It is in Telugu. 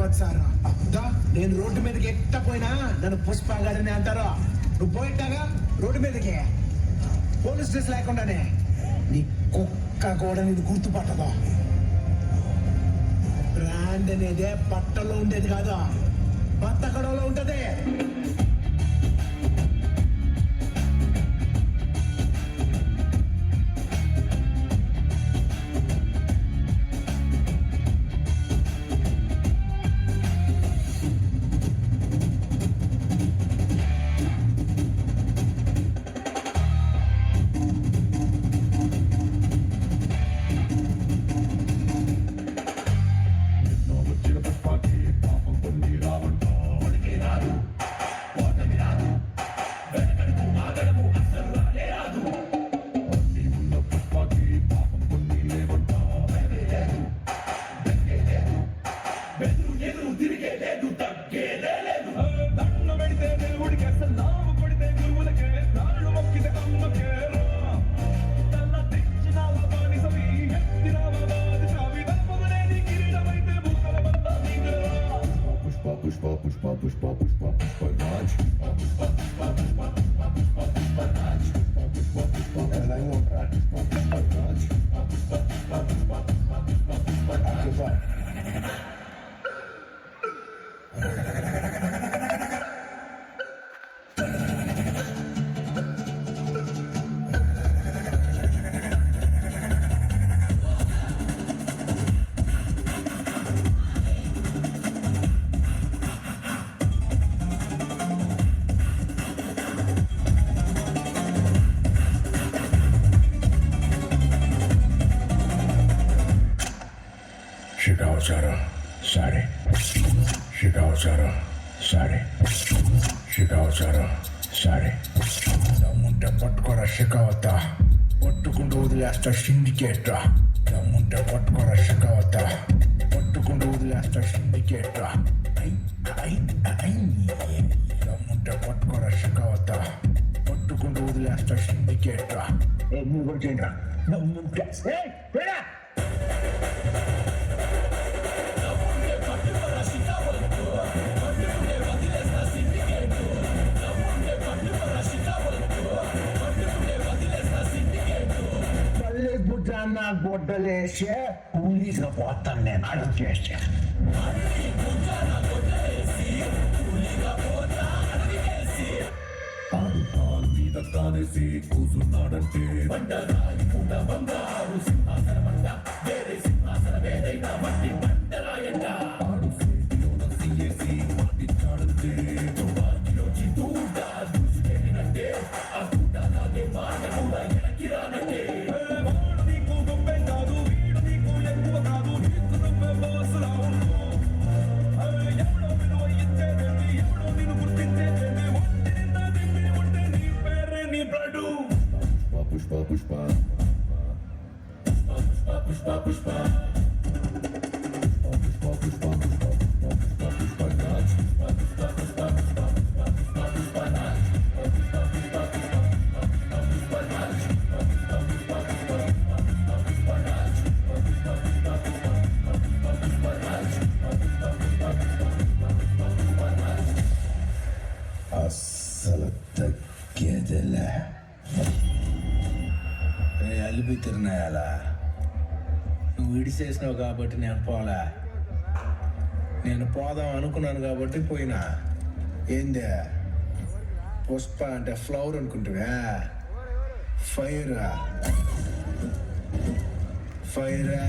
వచ్చారు. నేను రోడ్డు మీదకి ఎట్టపోయినా నన్ను పుష్పగాడని అంటారు. నువ్వు పోయింటాగా రోడ్డు మీదకి పోలీస్ డ్రెస్ లేకుండానే నీ కుక్క కూడా నేను గుర్తుపట్టదు. బ్రాండ్ అనేదే బట్టలో ఉండేది కాదు, బత్తకడలో ఉంటది. Shikawachara, sorry. Shikawachara, sorry. Shikawachara, sorry. దమ్ముంటే పట్టుకోరా షికావత, పట్టుకుంటూ వదిలేస్తా సిండికేట్రా. దమ్ముంటే పట్టుకోరా షికావత, పట్టుకుంటూ వదిలేస్తా సిండికేట్రా. దమ్ముంటే పట్టుకోరా షికావత, పట్టుకుంటూ వదిలేస్తా సిండికేట్రా. నువ్వు కూడా చేయండిరా. దమ్ముంటే నా గొడ్డలేసే కూలీగా పోతాను నేను అడుగు చేస్తే. మీద కానేసి కూర్చున్నాడంటే బండరాయి పూట బంగారు సింహాసనమంట, వేరే సింహాసనం ఏదైనా మట్టి బండరాయంట. ఆడు సేతిలోన సీఏసి మాటిచ్చాడంటే తుపాకిలోచి దూడ దూసుకెళ్ళినట్టే, ఆ దూడ లాగే మాట కూడా ఎనక్కి రానట్టే. Pushpa, pushpa, pushpa. అస్సలు తగ్గేదిలే. అలిపి తిరునాయాలా, నువ్వు విడిసేసినావు కాబట్టి నేను పోలే. నేను పోదాం అనుకున్నాను కాబట్టి పోయినా. ఏందే పుష్ప అంటే ఫ్లవర్ అనుకుంటువా? ఫైరా ఫైరా